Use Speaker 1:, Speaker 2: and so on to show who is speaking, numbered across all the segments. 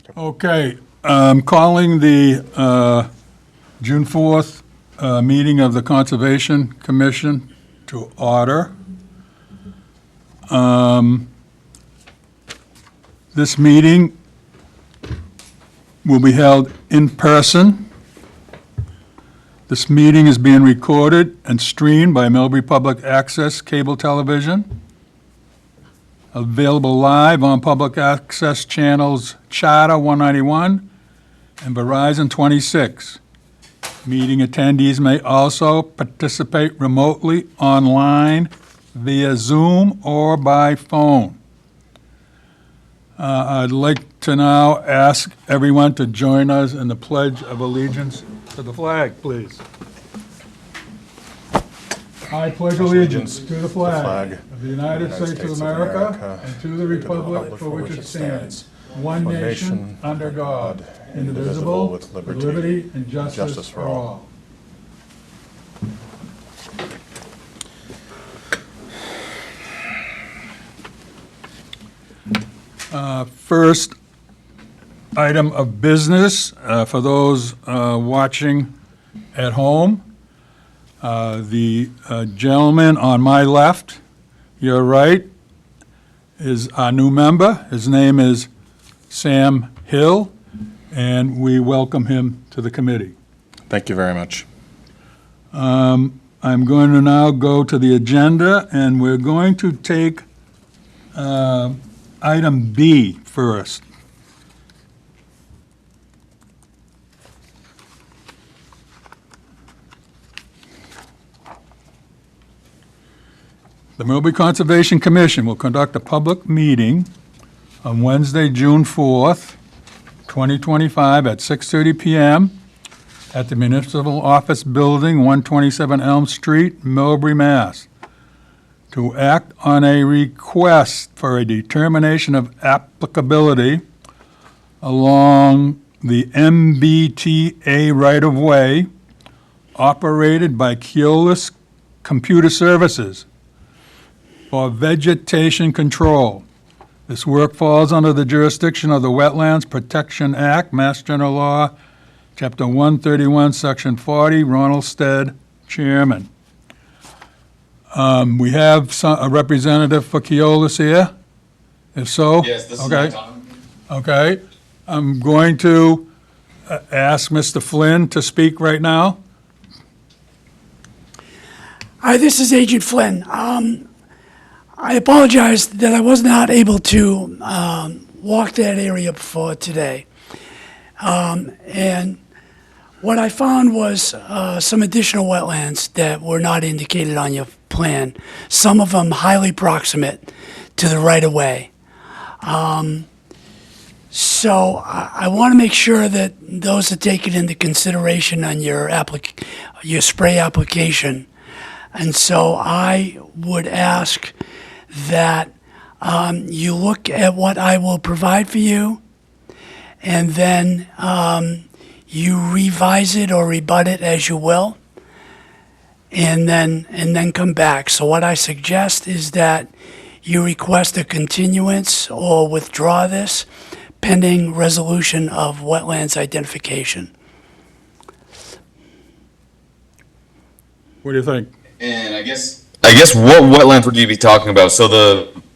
Speaker 1: Okay, calling the June 4th meeting of the Conservation Commission to order. This meeting will be held in person. This meeting is being recorded and streamed by Millbury Public Access Cable Television. Available live on public access channels Charter 191 and Verizon 26. Meeting attendees may also participate remotely online via Zoom or by phone. I'd like to now ask everyone to join us in the Pledge of Allegiance to the flag, please. I pledge allegiance to the flag of the United States of America and to the republic for which it stands, one nation, under God, indivisible, with liberty and justice for all. First item of business for those watching at home. The gentleman on my left, your right, is our new member. His name is Sam Hill, and we welcome him to the committee.
Speaker 2: Thank you very much.
Speaker 1: I'm going to now go to the agenda, and we're going to take item B first. The Millbury Conservation Commission will conduct a public meeting on Wednesday, June 4th, 2025 at 6:30 p.m. at the Municipal Office Building, 127 Elm Street, Millbury, Mass. To act on a request for a determination of applicability along the MBTA right-of-way operated by Keolis Computer Services for vegetation control. This work falls under the jurisdiction of the Wetlands Protection Act, Mass General Law, Chapter 131, Section 40, Ronald Stead, Chairman. We have a representative for Keolis here? If so?
Speaker 3: Yes, this is
Speaker 1: okay.
Speaker 3: my time.
Speaker 1: Okay. I'm going to ask Mr. Flynn to speak right now.
Speaker 4: Hi, this is Agent Flynn. I apologize that I was not able to walk that area before today. And what I found was some additional wetlands that were not indicated on your plan, some of them highly proximate to the right-of-way. So I want to make sure that those are taken into consideration on your spray application. And so I would ask that you look at what I will provide for you, and then you revise it or rebut it as you will, and then come back. So what I suggest is that you request a continuance or withdraw this pending resolution of wetlands identification.
Speaker 1: What do you think?
Speaker 3: And I guess what wetlands would you be talking about? So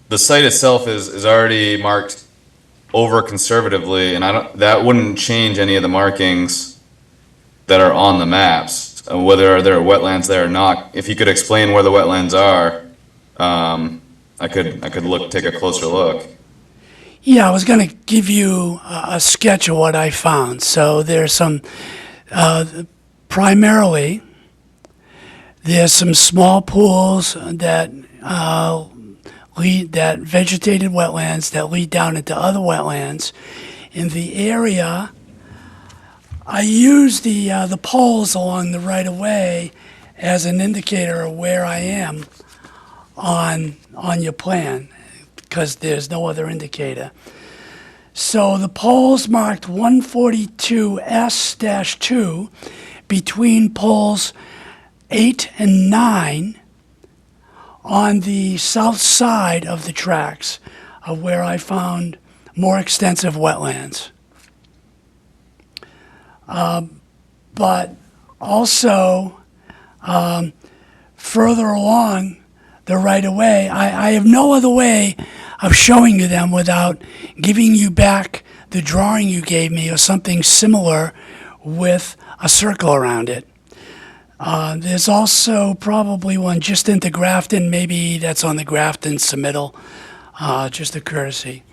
Speaker 3: the site itself is already marked over conservatively, and that wouldn't change any of the markings that are on the maps, whether there are wetlands there or not. If you could explain where the wetlands are, I could take a closer look.
Speaker 4: Yeah, I was going to give you a sketch of what I found. So there's some, primarily, there's some small pools that vegetated wetlands that lead down into other wetlands. In the area, I use the poles along the right-of-way as an indicator of where I am on your plan, because there's no other indicator. So the poles marked 142S-2 between poles 8 and 9 on the south side of the tracks of where I found more extensive wetlands. But also, further along the right-of-way, I have no other way of showing you them without giving you back the drawing you gave me or something similar with a circle around it. There's also probably one just into Grafton, maybe that's on the Grafton submittal, just a courtesy.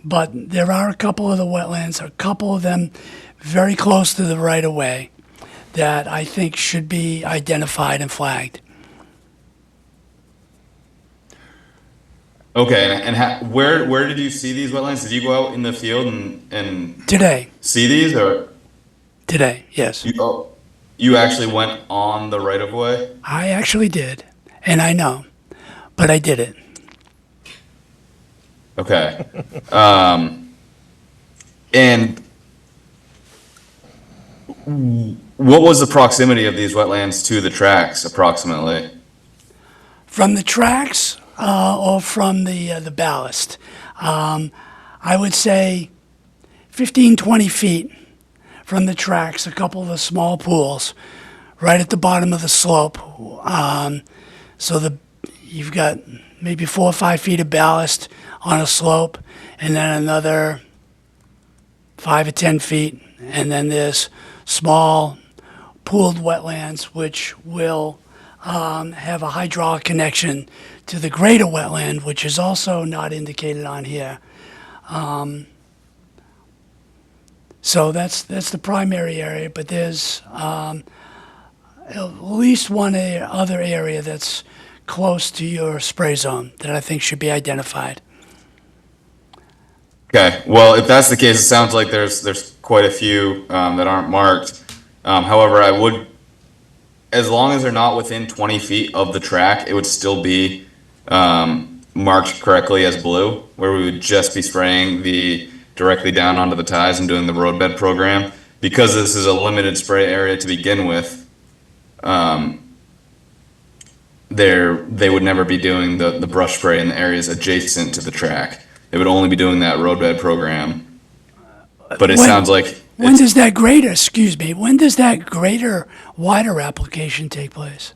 Speaker 4: But there are a couple of the wetlands, a couple of them very close to the right-of-way that I think should be identified and flagged.
Speaker 3: Okay, where did you see these wetlands? Did you go out in the field and
Speaker 4: Today,
Speaker 3: see these, or
Speaker 4: yes.
Speaker 3: you actually went on the right of way?
Speaker 4: I actually did, and I know, but I did it.
Speaker 3: Okay. And what was the proximity of these wetlands to the tracks approximately?
Speaker 4: From the tracks or from the ballast, I would say 15, 20 feet from the tracks, a couple of the small pools right at the bottom of the slope. So you've got maybe 4 or 5 feet of ballast on a slope, and then another 5 or 10 feet, and then there's small pooled wetlands which will have a hydraulic connection to the greater wetland, which is also not indicated on here. So that's the primary area, but there's at least one other area that's close to your spray zone that I think should be identified.
Speaker 3: Okay, well, if that's the case, it sounds like there's quite a few that aren't marked. However, I would, as long as they're not within 20 feet of the track, it would still be marked correctly as blue, where we would just be spraying directly down onto the ties and doing the roadbed program. Because this is a limited spray area to begin with, they would never be doing the brush spray in the areas adjacent to the track. They would only be doing that roadbed program. But it sounds like
Speaker 4: When does that greater, wider application take place?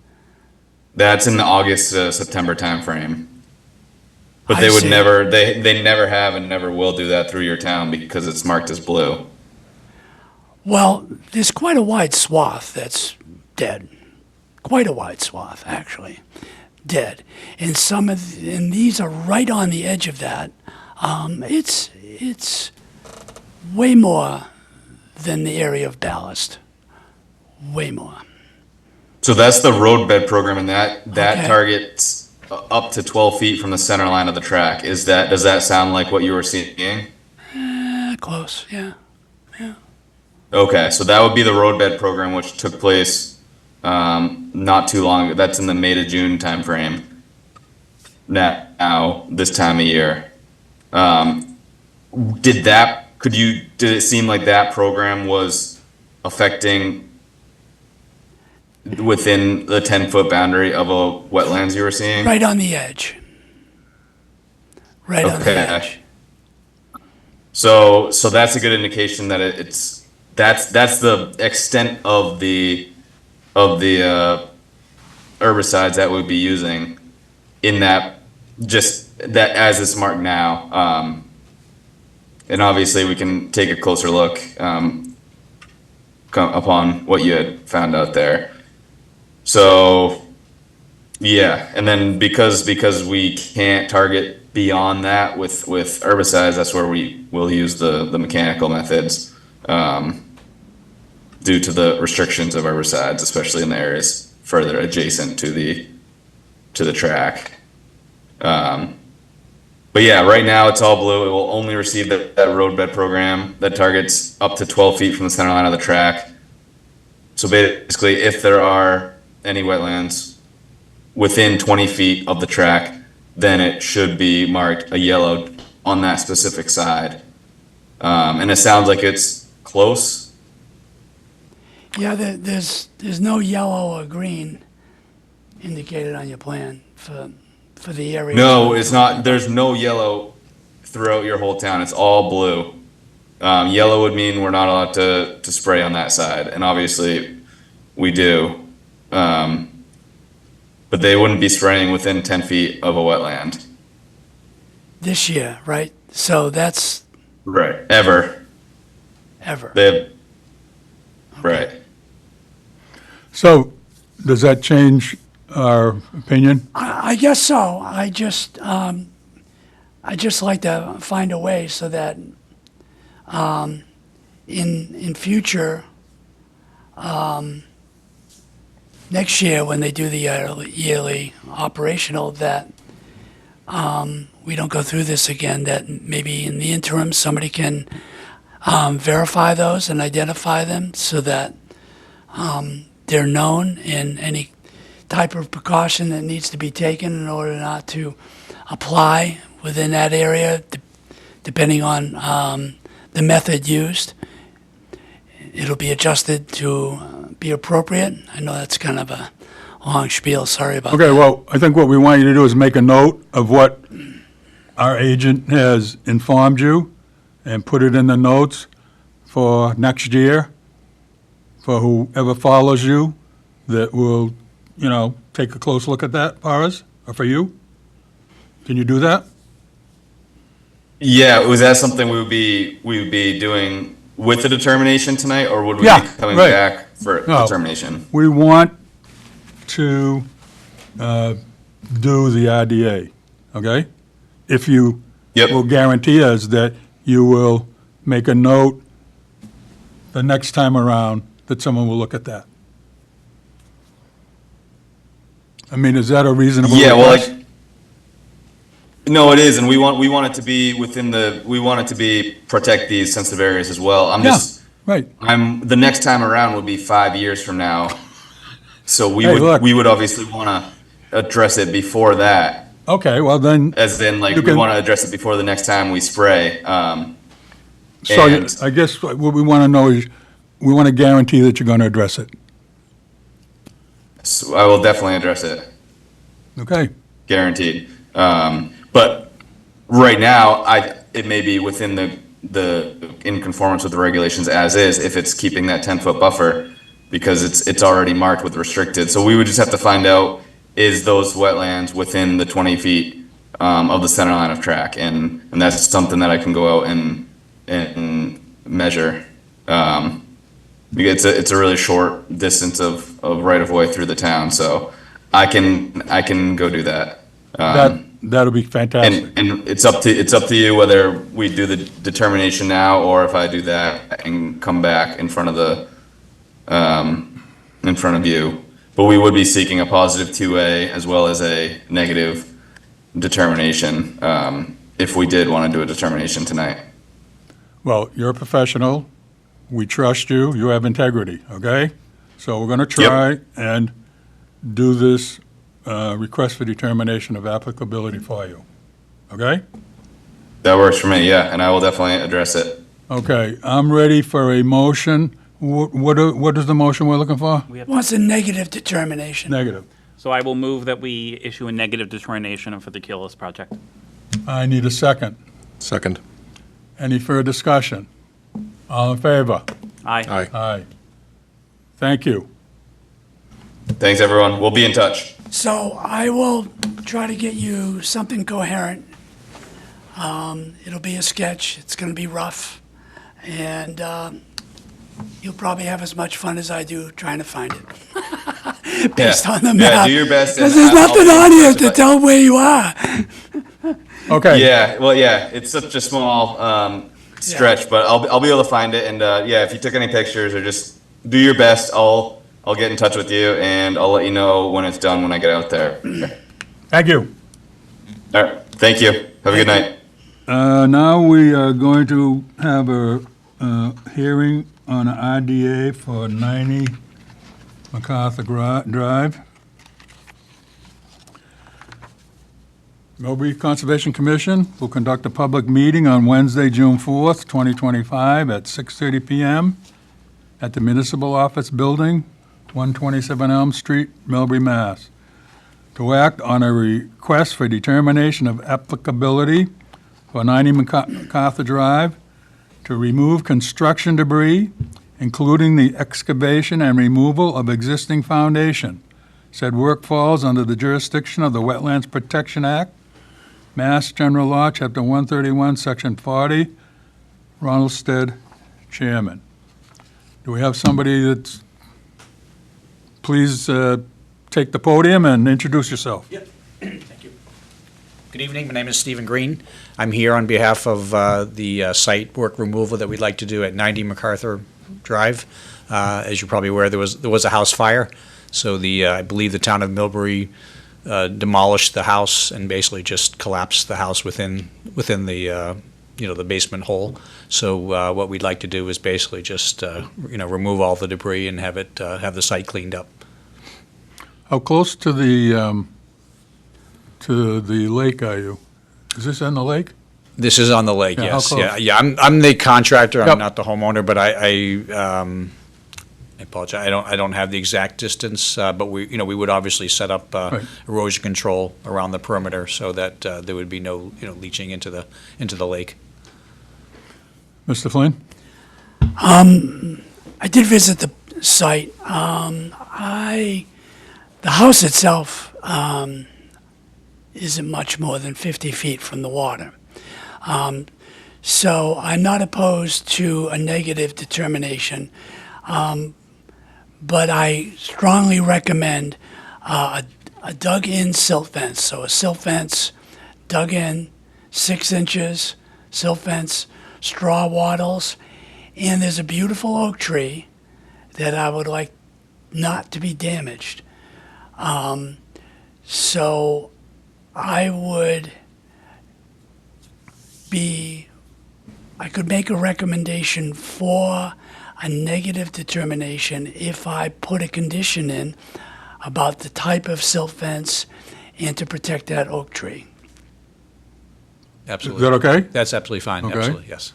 Speaker 3: that's in the August to September timeframe. But
Speaker 4: I
Speaker 3: they would
Speaker 4: see.
Speaker 3: never, they never have and never will do that through your town because it's marked as blue.
Speaker 4: Well, there's quite a wide swath that's dead. Quite a wide swath, actually, dead. And and these are right on the edge of that. It's way more than the area of ballast. Way more.
Speaker 3: So that's the roadbed program, and that
Speaker 4: Okay.
Speaker 3: targets up to 12 feet from the center line of the track. Does that sound like what you were seeing?
Speaker 4: Close, yeah.
Speaker 3: Okay, so that would be the roadbed program, which took place not too long ago. That's in the May to June timeframe. Now, this time of year. Did it seem like that program was affecting within the 10-foot boundary of a wetlands you were seeing?
Speaker 4: Right on the edge. Right on the
Speaker 3: Okay.
Speaker 4: edge.
Speaker 3: So that's a good indication that that's the extent of the herbicides that we'd be using in that, just that as it's marked now. And obviously we can take a closer look upon what you had found out there. So yeah, and then because we can't target beyond that with herbicides, that's where we will use the mechanical methods due to the restrictions of herbicides, especially in the areas further adjacent to the track. But yeah, right now it's all blue. It will only receive that roadbed program that targets up to 12 feet from the center line of the track. So basically, if there are any wetlands within 20 feet of the track, then it should be marked a yellow on that specific side. And it sounds like it's close.
Speaker 4: Yeah, there's no yellow or green indicated on your plan for the area.
Speaker 3: No, it's not. There's no yellow throughout your whole town. It's all blue. Yellow would mean we're not allowed to spray on that side, and obviously we do. But they wouldn't be spraying within 10 feet of a wetland.
Speaker 4: This year, right? So that's
Speaker 3: Right. Ever.
Speaker 4: ever.
Speaker 3: They have, right.
Speaker 1: So, does that change our opinion?
Speaker 4: I guess so. I just like to find a way so that in future, next year when they do the yearly operational, that we don't go through this again, that maybe in the interim, somebody can verify those and identify them so that they're known, and any type of precaution that needs to be taken in order not to apply within that area, depending on the method used. It'll be adjusted to be appropriate. I know that's kind of a long spiel, sorry about that.
Speaker 1: Okay, well, I think what we want you to do is make a note of what our agent has informed you and put it in the notes for next year, for whoever follows you, that will, take a close look at that for us, or for you. Can you do that?
Speaker 3: Yeah, was that something we would be doing with the determination tonight, or would we
Speaker 1: Yeah,
Speaker 3: be coming
Speaker 1: right.
Speaker 3: back for
Speaker 1: No.
Speaker 3: determination?
Speaker 1: We want to do the RDA, okay? If you
Speaker 3: Yep.
Speaker 1: will guarantee us that you will make a note the next time around that someone will look at that. I mean, is that a reasonable
Speaker 3: Yeah, well,
Speaker 1: request?
Speaker 3: no, it is, and we want it to be protect these sensitive areas as well.
Speaker 1: Yeah, right.
Speaker 3: The next time around would be 5 years from now. So
Speaker 1: Hey, look.
Speaker 3: we would obviously want to address it before that,
Speaker 1: Okay, well then,
Speaker 3: as in like
Speaker 1: You
Speaker 3: we
Speaker 1: can-
Speaker 3: want to address it before the next time we spray.
Speaker 1: so
Speaker 3: and-
Speaker 1: I guess what we want to know is, we want to guarantee that you're going to address it,
Speaker 3: So I will definitely address it,
Speaker 1: okay?
Speaker 3: guaranteed. But right now, it may be within the in conformance with the regulations as is, if it's keeping that 10-foot buffer, because it's already marked with restricted. So we would just have to find out, is those wetlands within the 20 feet of the center line of track? And that's something that I can go out and measure. Because it's a really short distance of right of way through the town, so I can go do that.
Speaker 1: That'll be fantastic.
Speaker 3: And it's up to you whether we do the determination now, or if I do that and come back in front of you. But we would be seeking a positive 2A as well as a negative determination, if we did want to do a determination tonight.
Speaker 1: Well, you're a professional, we trust you, you have integrity, okay? So we're going to try and do this request for determination of applicability for you, okay?
Speaker 3: That works for me, yeah, and I will definitely address it.
Speaker 1: Okay, I'm ready for a motion. What is the motion we're looking for?
Speaker 4: Wants a negative determination.
Speaker 1: Negative.
Speaker 2: So I will move that we issue a negative determination for the Keolis project.
Speaker 1: I need a second.
Speaker 5: Second.
Speaker 1: Any further discussion? All in favor?
Speaker 2: Aye.
Speaker 5: Aye.
Speaker 1: Aye. Thank you.
Speaker 3: Thanks, everyone. We'll be in touch.
Speaker 4: So I will try to get you something coherent. It'll be a sketch. It's going to be rough. And you'll probably have as much fun as I do trying to find it. Based on the map.
Speaker 3: Yeah, do your best.
Speaker 4: Because
Speaker 3: and
Speaker 4: there's
Speaker 3: I'll
Speaker 4: nothing
Speaker 3: be in
Speaker 4: on here
Speaker 3: touch
Speaker 4: to
Speaker 3: if I-
Speaker 4: tell where you are.
Speaker 1: Okay.
Speaker 3: Yeah, well, yeah, it's such a small stretch, but I'll be able to find it. And yeah, if you took any pictures or just do your best, I'll get in touch with you and I'll let you know when it's done when I get out there.
Speaker 1: Thank you.
Speaker 3: All right, thank you. Have a good night.
Speaker 1: Now we are going to have a hearing on an IDA for 90 MacArthur Drive. Millbury Conservation Commission will conduct a public meeting on Wednesday, June 4th, 2025, at 6:30 PM at the Municipal Office Building, 127 Elm Street, Millbury, Mass. To act on a request for determination of applicability for 90 MacArthur Drive to remove construction debris, including the excavation and removal of existing foundation. Said work falls under the jurisdiction of the Wetlands Protection Act, Mass General Law, Chapter 131, Section 40. Ronald Stead, Chairman. Do we have somebody that's, please take the podium and introduce yourself.
Speaker 5: Yep. Thank you. Good evening. My name is Stephen Green. I'm here on behalf of the site work removal that we'd like to do at 90 MacArthur Drive. As you're probably aware, there was a house fire. So I believe the town of Millbury demolished the house and basically just collapsed the house within the the basement hole. So what we'd like to do is basically just remove all the debris and have the site cleaned up.
Speaker 1: How close to the lake are you? Is this in the lake?
Speaker 5: This is on the lake,
Speaker 1: Yeah, how
Speaker 5: yes.
Speaker 1: close?
Speaker 5: Yeah. I'm the contractor.
Speaker 1: Yep.
Speaker 5: I'm not the homeowner, but I apologize. I don't have the exact distance, but we would obviously set up
Speaker 1: Right.
Speaker 5: erosion control around the perimeter so that there would be no leaching into the lake.
Speaker 1: Mr. Flynn?
Speaker 4: I did visit the site. The house itself isn't much more than 50 feet from the water. So I'm not opposed to a negative determination, but I strongly recommend a dug-in silt fence. So a silt fence dug in 6 inches, silt fence, straw wattles, and there's a beautiful oak tree that I would like not to be damaged. So I could make a recommendation for a negative determination if I put a condition in about the type of silt fence and to protect that oak tree.
Speaker 5: Absolutely.
Speaker 1: Is that okay?
Speaker 5: That's absolutely fine.
Speaker 1: Okay.
Speaker 5: Absolutely, yes.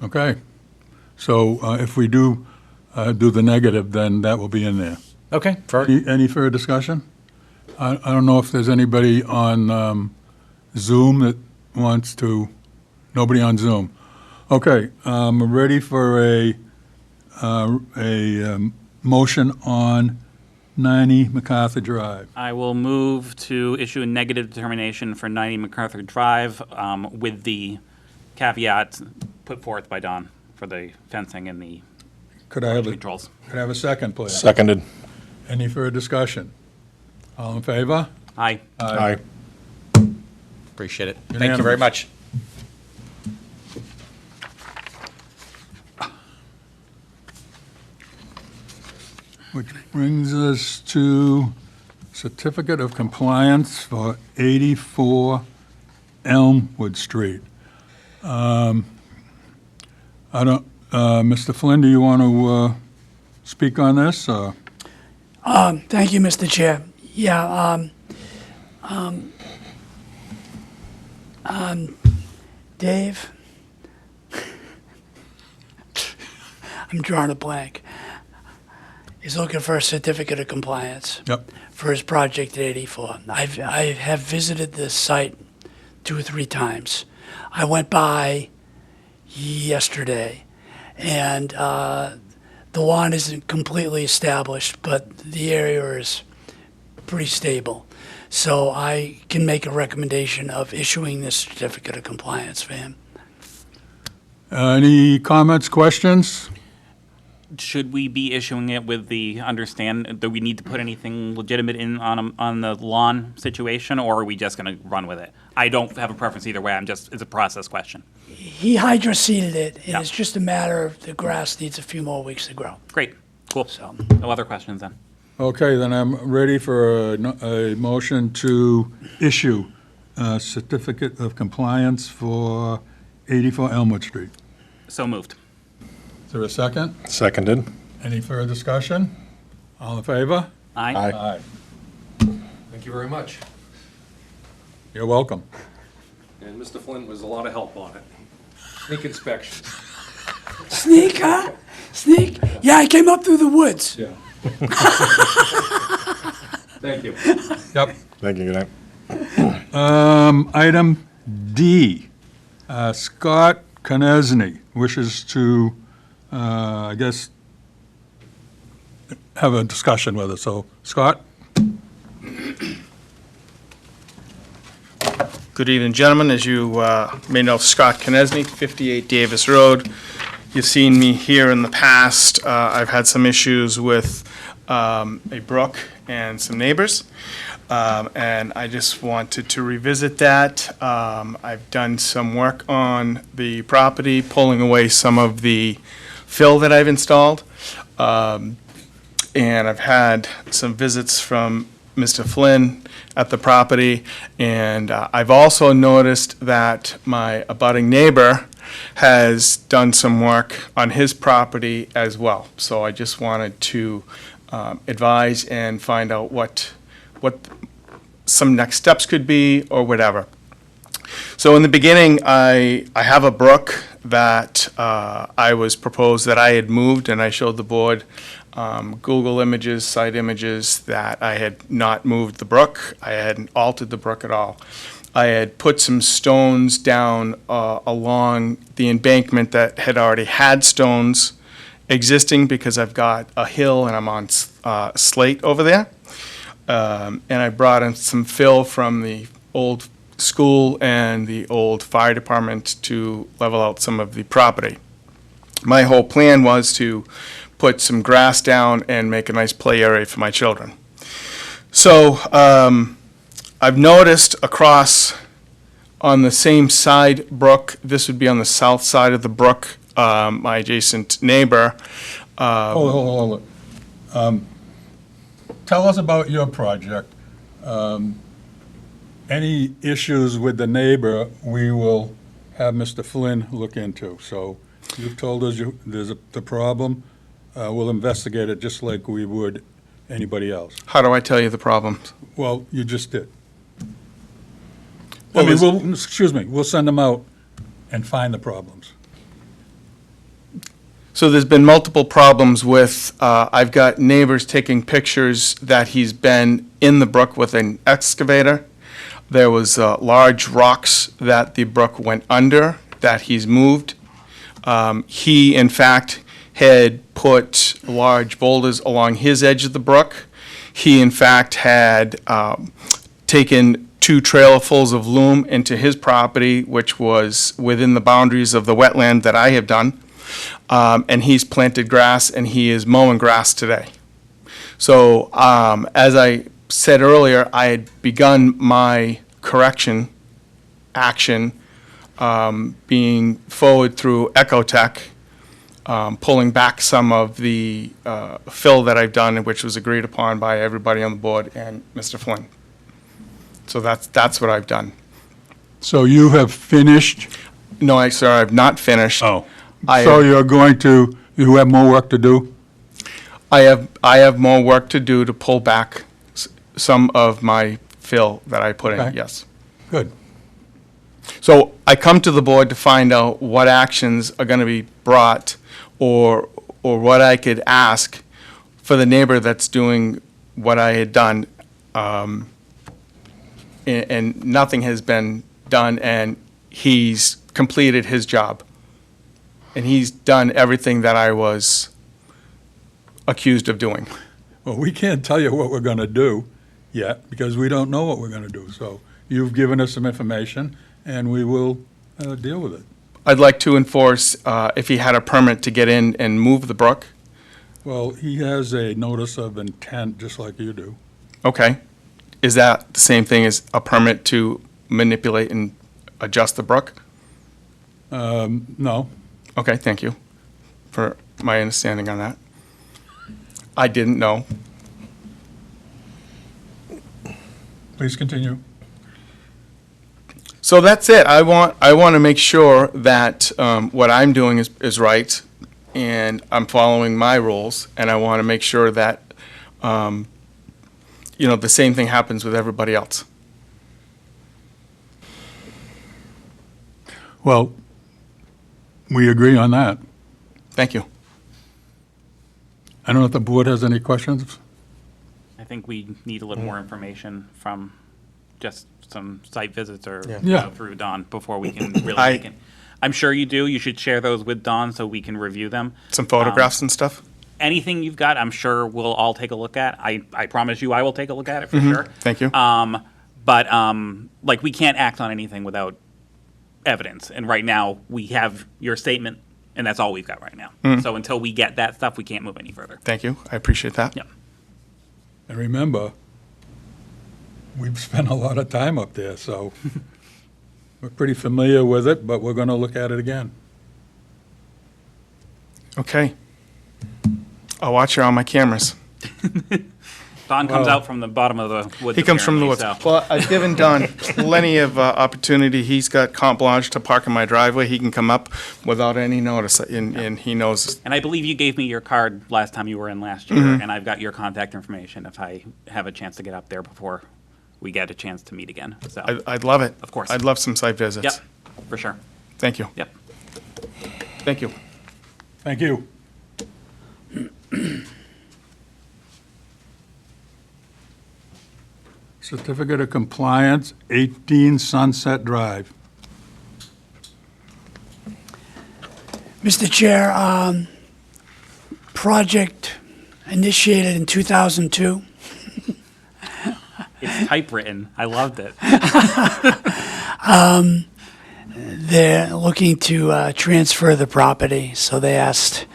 Speaker 1: Okay. So if we do the negative, then that will be in there.
Speaker 5: Okay.
Speaker 1: Any further discussion? I don't know if there's anybody on Zoom that wants to, nobody on Zoom. Okay, ready for a motion on 90 MacArthur Drive.
Speaker 2: I will move to issue a negative determination for 90 MacArthur Drive with the caveat put forth by Don for the fencing and the
Speaker 1: Could I have
Speaker 2: controls.
Speaker 1: could I have a second, please?
Speaker 6: Seconded.
Speaker 1: Any further discussion? All in favor?
Speaker 2: Aye.
Speaker 6: Aye.
Speaker 5: Appreciate it. Thank you very much.
Speaker 1: Which brings us to certificate of compliance for 84 Elmwood Street. I don't, Mr. Flynn, do you want to speak on this?
Speaker 4: Thank you, Mr. Chair. Yeah, Dave, I'm drawing a blank. He's looking for a certificate of compliance
Speaker 1: Yep.
Speaker 4: for his project at 84. I have visited this site 2 or 3 times. I went by yesterday, and the lawn isn't completely established, but the area is pretty stable. So I can make a recommendation of issuing this certificate of compliance for him.
Speaker 1: Any comments, questions?
Speaker 2: Should we be issuing it with the understand, do we need to put anything legitimate in on the lawn situation, or are we just going to run with it? I don't have a preference either way, it's a process question.
Speaker 4: He hydroseeded it, and
Speaker 2: Yeah.
Speaker 4: it's just a matter of the grass needs a few more weeks to grow.
Speaker 2: Great, cool.
Speaker 4: So,
Speaker 2: No other questions then?
Speaker 1: Okay, then I'm ready for a motion to issue a certificate of compliance for 84 Elmwood Street.
Speaker 2: So moved.
Speaker 1: Is there a second?
Speaker 6: Seconded.
Speaker 1: Any further discussion? All in favor?
Speaker 2: Aye.
Speaker 1: Aye.
Speaker 7: Thank you very much.
Speaker 1: You're welcome.
Speaker 7: And Mr. Flynn was a lot of help on it. Sneak inspection.
Speaker 4: sneak, huh? Sneak? Yeah, I came up through the woods.
Speaker 7: Yeah. Thank you.
Speaker 1: Yep.
Speaker 6: Thank you. Good night.
Speaker 1: Item D, Scott Koneczney, wishes to, I guess, have a discussion with us. So, Scott?
Speaker 6: Good evening, gentlemen. As you may know, Scott Koneczney, 58 Davis Road. You've seen me here in the past. I've had some issues with a brook and some neighbors, and I just wanted to revisit that. I've done some work on the property, pulling away some of the fill that I've installed, and I've had some visits from Mr. Flynn at the property, and I've also noticed that my abutting neighbor has done some work on his property as well. So I just wanted to advise and find out what some next steps could be or whatever. So in the beginning, I have a brook that I was proposed that I had moved, and I showed the board Google images, site images, that I had not moved the brook. I hadn't altered the brook at all. I had put some stones down along the embankment that had already had stones existing because I've got a hill and I'm on slate over there. And I brought in some fill from the old school and the old fire department to level out some of the property. My whole plan was to put some grass down and make a nice play area for my children. So I've noticed across on the same side brook, this would be on the south side of the brook, my adjacent neighbor.
Speaker 1: Hold it. Tell us about your project. Any issues with the neighbor, we will have Mr. Flynn look into. So you've told us there's the problem. We'll investigate it just like we would anybody else.
Speaker 6: How do I tell you the problems?
Speaker 1: Well, you just did.
Speaker 6: Well,
Speaker 1: We'll send them out and find the problems.
Speaker 6: So there's been multiple problems with, I've got neighbors taking pictures that he's been in the brook with an excavator. There was large rocks that the brook went under that he's moved. He, in fact, had put large boulders along his edge of the brook. He, in fact, had taken 2 trailerfuls of loom into his property, which was within the boundaries of the wetland that I have done. And he's planted grass, and he is mowing grass today. So as I said earlier, I had begun my correction action being forward through Ecotech, pulling back some of the fill that I've done, which was agreed upon by everybody on the board and Mr. Flynn. So that's what I've done.
Speaker 1: So you have finished?
Speaker 6: No, sir, I've not finished.
Speaker 1: Oh.
Speaker 6: I
Speaker 1: So
Speaker 6: have-
Speaker 1: you have more work to do?
Speaker 6: I have more work to do to pull back some of my fill that I put in,
Speaker 1: Okay.
Speaker 6: yes.
Speaker 1: Good.
Speaker 6: So I come to the board to find out what actions are going to be brought or what I could ask for the neighbor that's doing what I had done. And nothing has been done, and he's completed his job. And he's done everything that I was accused of doing.
Speaker 1: Well, we can't tell you what we're going to do yet because we don't know what we're going to do. So you've given us some information, and we will deal with it.
Speaker 6: I'd like to enforce if he had a permit to get in and move the brook.
Speaker 1: Well, he has a notice of intent, just like you do.
Speaker 6: Okay. Is that the same thing as a permit to manipulate and adjust the brook?
Speaker 1: No.
Speaker 6: Okay, thank you for my understanding on that. I didn't know.
Speaker 1: Please continue.
Speaker 6: So that's it. I want to make sure that what I'm doing is right, and I'm following my rules, and I want to make sure that the same thing happens with everybody else.
Speaker 1: Well, we agree on that.
Speaker 6: Thank you.
Speaker 1: I don't know if the board has any questions?
Speaker 2: I think we need a little more information from just some site visits or
Speaker 1: Yeah.
Speaker 2: through Don before we can really
Speaker 6: I-
Speaker 2: make it. I'm sure you do. You should share those with Dawn so we can review them.
Speaker 6: Some photographs and stuff?
Speaker 2: Anything you've got, I'm sure we'll all take a look at. I promise you I will take a look at it for sure.
Speaker 6: Thank you.
Speaker 2: But like, we can't act on anything without evidence. And right now, we have your statement, and that's all we've got right now. So until we get that stuff, we can't move any further.
Speaker 6: Thank you. I appreciate that.
Speaker 2: Yep.
Speaker 1: And remember, we've spent a lot of time up there, so we're pretty familiar with it, but we're going to look at it again.
Speaker 6: Okay. I'll watch you on my cameras.
Speaker 2: Don comes
Speaker 1: Well,
Speaker 2: out from the bottom of the woods.
Speaker 6: He comes from the woods.
Speaker 2: apparently, so-
Speaker 6: Well, I've given Don plenty of opportunity. He's got carte blanche to park in my driveway. He can come up without any notice, and he knows.
Speaker 2: And I believe you gave me your card last time you were in last year, and I've got your contact information if I have a chance to get up there before we get a chance to meet again. So,
Speaker 6: I'd love it.
Speaker 2: Of course.
Speaker 6: I'd love some site visits.
Speaker 2: yep, for sure.
Speaker 6: Thank you.
Speaker 2: Yep.
Speaker 6: Thank you.
Speaker 1: Thank you. Certificate of Compliance, 18 Sunset Drive.
Speaker 4: Mr. Chair, project initiated in 2002.
Speaker 2: It's typewritten. I loved it.
Speaker 4: They're looking to transfer the property, so they asked,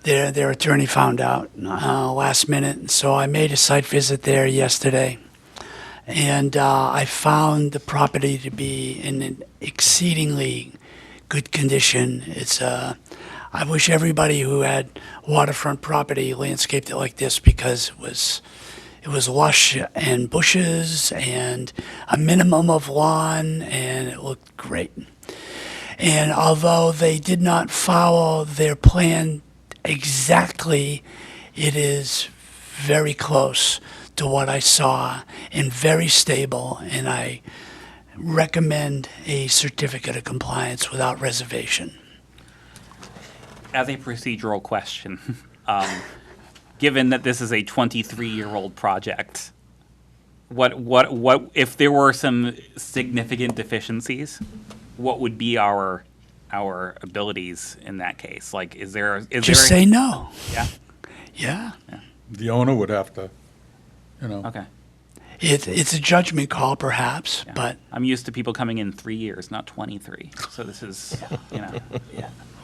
Speaker 4: their attorney found out last minute. So I made a site visit there yesterday, and I found the property to be in an exceedingly good condition. I wish everybody who had waterfront property landscaped it like this, because it was lush and bushes and a minimum of lawn, and it looked great. And although they did not follow their plan exactly, it is very close to what I saw and very stable, and I recommend a certificate of compliance without reservation.
Speaker 2: As a procedural question, given that this is a 23-year-old project, what if there were some significant deficiencies? What would be our abilities in that case? Like, is there
Speaker 4: Just say no.
Speaker 2: Yeah.
Speaker 4: Yeah.
Speaker 1: The owner would have to,
Speaker 2: Okay.
Speaker 4: It's a judgment call, perhaps,
Speaker 2: Yeah.
Speaker 4: but,
Speaker 2: I'm used to people coming in 3 years, not 23. So this is,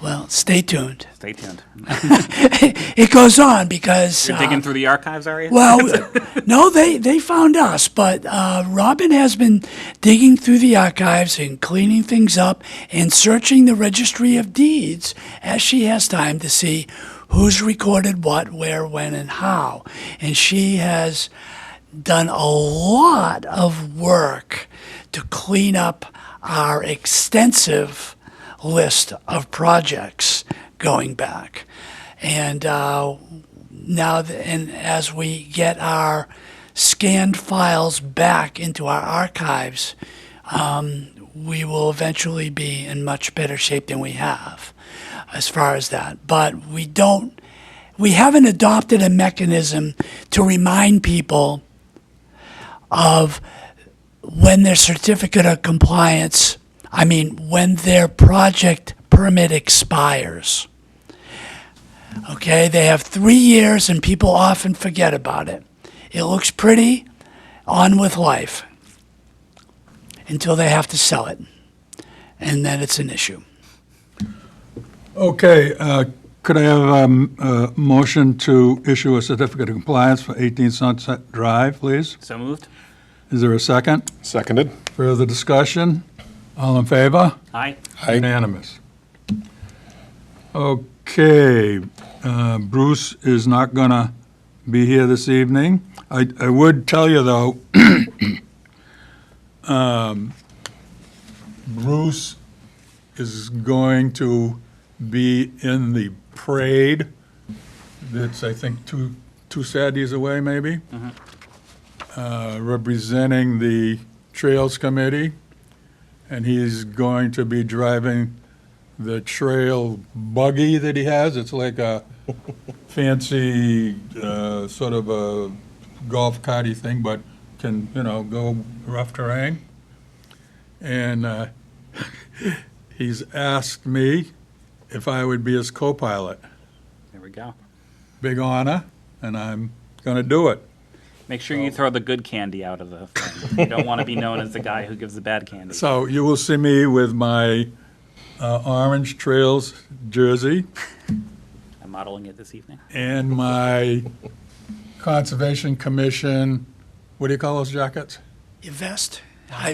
Speaker 4: well, stay tuned.
Speaker 2: stay tuned.
Speaker 4: It goes on because.
Speaker 2: You're digging through the archives, are you?
Speaker 4: Well, no, they found us, but Robin has been digging through the archives and cleaning things up and searching the registry of deeds as she has time to see who's recorded what, where, when, and how. And she has done a lot of work to clean up our extensive list of projects going back. And and as we get our scanned files back into our archives, we will eventually be in much better shape than we have as far as that. But we haven't adopted a mechanism to remind people of when their certificate of compliance, when their project permit expires. Okay, they have 3 years and people often forget about it. It looks pretty, on with life, until they have to sell it. And then it's an issue.
Speaker 1: Okay, could I have a motion to issue a certificate of compliance for 18 Sunset Drive, please?
Speaker 2: So moved.
Speaker 1: Is there a second?
Speaker 7: Seconded.
Speaker 1: Further discussion? All in favor?
Speaker 2: Aye.
Speaker 1: Unanimous. Okay, Bruce is not going to be here this evening. I would tell you, though, Bruce is going to be in the parade that's, I think, two Saturdays away, maybe, representing the Trails Committee, and he's going to be driving the trail buggy that he has. It's like a fancy sort of a golf carty thing, but can, go rough terrain. And He's asked me if I would be his co-pilot.
Speaker 2: There we go.
Speaker 1: Big honor, and I'm going to do it.
Speaker 2: Make sure you throw the good candy out of the thing. You don't want to be known as the guy who gives the bad candy.
Speaker 1: So you will see me with my Orange Trails jersey
Speaker 2: I'm modeling it this evening.
Speaker 1: and my Conservation Commission, what do you call those jackets?
Speaker 4: Your vest,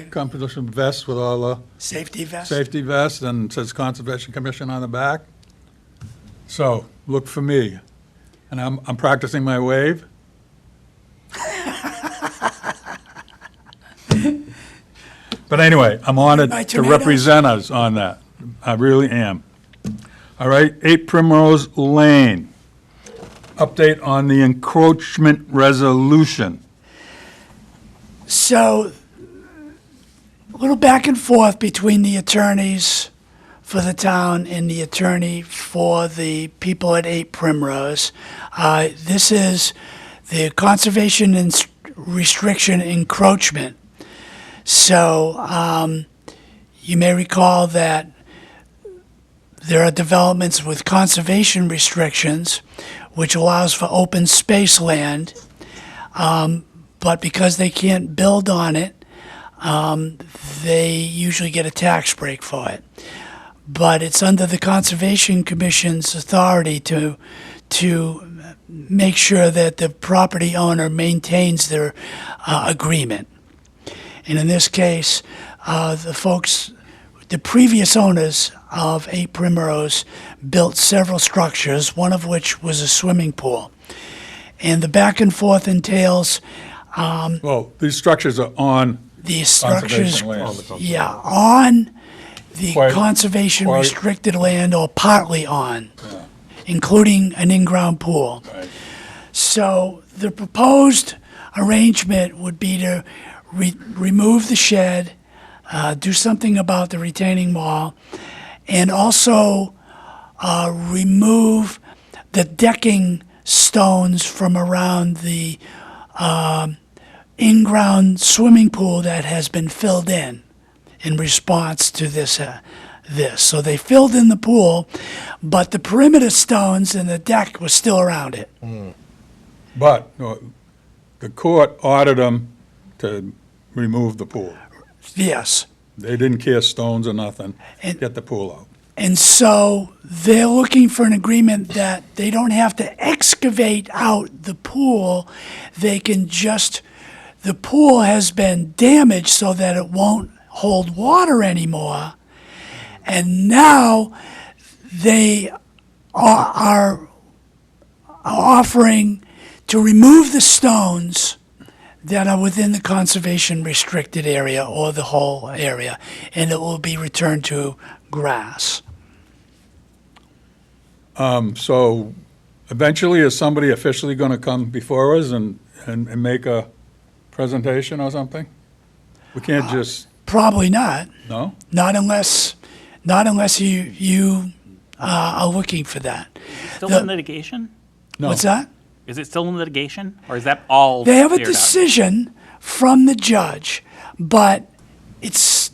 Speaker 1: Competition vest with all the
Speaker 4: safety vest.
Speaker 1: safety vest and it says Conservation Commission on the back. So look for me. And I'm practicing my wave. But anyway, I'm honored
Speaker 4: My
Speaker 1: to
Speaker 4: tomatoes.
Speaker 1: represent us on that. I really am. All right, 8 Primrose Lane. Update on the encroachment resolution.
Speaker 4: So, a little back and forth between the attorneys for the town and the attorney for the people at 8 Primrose. This is the conservation and restriction encroachment. So, you may recall that there are developments with conservation restrictions, which allows for open space land, but because they can't build on it, they usually get a tax break for it. But it's under the Conservation Commission's authority to make sure that the property owner maintains their agreement. And in this case, the previous owners of 8 Primrose built several structures, one of which was a swimming pool. And the back and forth entails
Speaker 1: Well, these structures are on
Speaker 4: these structures,
Speaker 1: conservation land.
Speaker 4: yeah, on the
Speaker 1: Quite-
Speaker 4: conservation
Speaker 1: quite-
Speaker 4: restricted land or partly on, including an in-ground pool.
Speaker 1: Right.
Speaker 4: So the proposed arrangement would be to remove the shed, do something about the retaining wall, and also remove the decking stones from around the in-ground swimming pool that has been filled in response to this. So they filled in the pool, but the perimeter stones and the deck was still around it.
Speaker 1: But the court ordered them to remove the pool.
Speaker 4: Yes.
Speaker 1: They didn't care stones or nothing.
Speaker 4: And-
Speaker 1: Get the pool out.
Speaker 4: And so they're looking for an agreement that they don't have to excavate out the pool. They can just, the pool has been damaged so that it won't hold water anymore. And now they are offering to remove the stones that are within the conservation restricted area or the whole area, and it will be returned to grass.
Speaker 1: So eventually, is somebody officially going to come before us and make a presentation or something? We can't just,
Speaker 4: Probably not,
Speaker 1: no?
Speaker 4: not unless you are looking for that.
Speaker 2: Still
Speaker 4: The-
Speaker 2: in litigation?
Speaker 1: No.
Speaker 4: What's that?
Speaker 2: Is it still in litigation, or is that all
Speaker 4: They have a
Speaker 2: cleared out?
Speaker 4: decision from the judge, but it's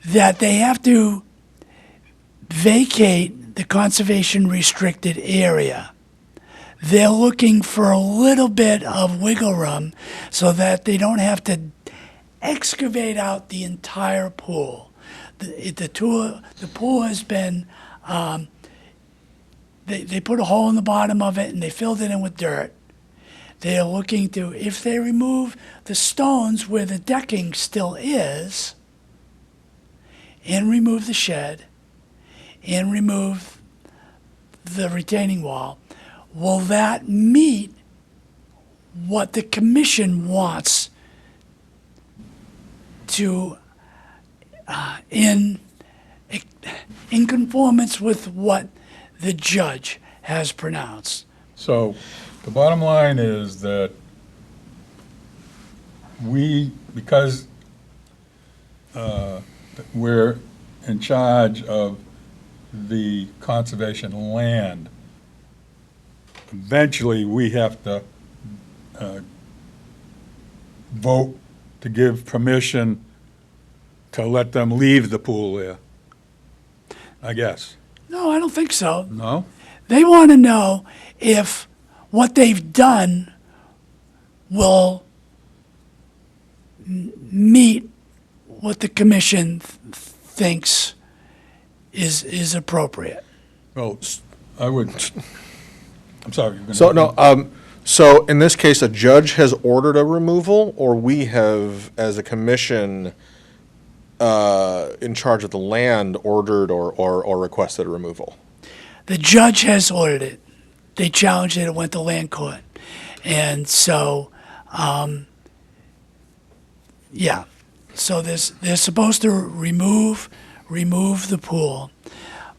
Speaker 4: that they have to vacate the conservation restricted area. They're looking for a little bit of wiggle room so that they don't have to excavate out the entire pool. The pool has been, they put a hole in the bottom of it and they filled it in with dirt. They are looking to, if they remove the stones where the decking still is, and remove the shed, and remove the retaining wall, will that meet what the commission wants to, in conformance with what the judge has pronounced?
Speaker 1: So the bottom line is that because we're in charge of the conservation land, eventually we have to vote to give permission to let them leave the pool there. I guess.
Speaker 4: No, I don't think so.
Speaker 1: No?
Speaker 4: They want to know if what they've done will meet what the commission thinks is appropriate.
Speaker 1: Well, I would, I'm sorry. you're gonna-
Speaker 8: So, no, so in this case, a judge has ordered a removal, or we have, as a commission, in charge of the land, ordered or requested a removal?
Speaker 4: The judge has ordered it. They challenged it. It went to land court. And so, yeah. So they're supposed to remove the pool,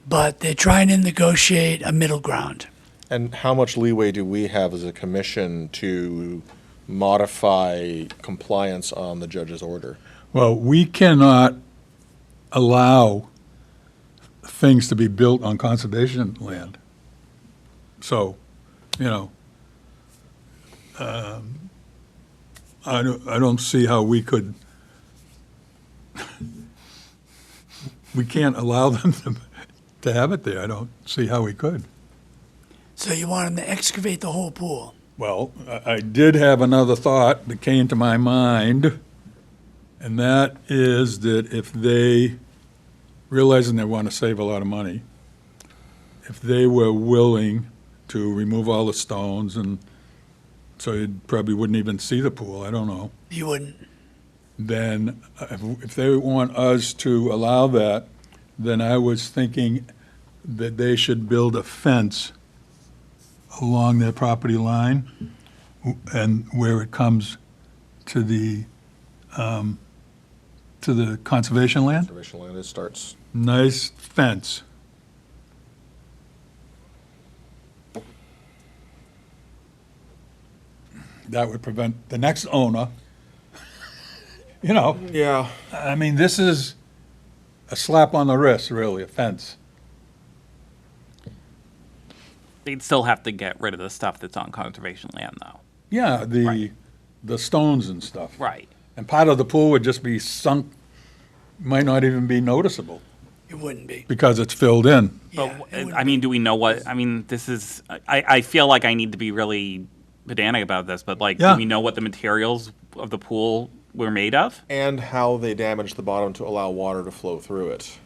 Speaker 4: but they're trying to negotiate a middle ground.
Speaker 8: And how much leeway do we have as a commission to modify compliance on the judge's order?
Speaker 1: Well, we cannot allow things to be built on conservation land. So, I don't see how we could, we can't allow them to have it there. I don't see how we could.
Speaker 4: So you want them to excavate the whole pool.
Speaker 1: Well, I did have another thought that came to my mind, and that is that if they, realizing they want to save a lot of money, if they were willing to remove all the stones, and so you probably wouldn't even see the pool, I don't know,
Speaker 4: You wouldn't.
Speaker 1: then if they want us to allow that, then I was thinking that they should build a fence along their property line and where it comes to the conservation land,
Speaker 8: Conservation land, it starts.
Speaker 1: nice fence. That would prevent the next owner,
Speaker 8: Yeah.
Speaker 1: I mean, this is a slap on the wrist, really, a fence.
Speaker 2: They'd still have to get rid of the stuff that's on conservation land, though.
Speaker 1: Yeah,
Speaker 2: Right.
Speaker 1: the stones and stuff.
Speaker 2: Right.
Speaker 1: And part of the pool would just be sunk, might not even be noticeable
Speaker 4: It wouldn't be.
Speaker 1: because it's filled in.
Speaker 4: Yeah,
Speaker 2: But,
Speaker 4: it wouldn't
Speaker 2: I mean, do we know what, I mean, this is, I feel like I need to be really pedantic about this, but like,
Speaker 1: Yeah.
Speaker 2: do we know what the materials of the pool were made of?
Speaker 8: And how they damage the bottom to allow water to flow through it.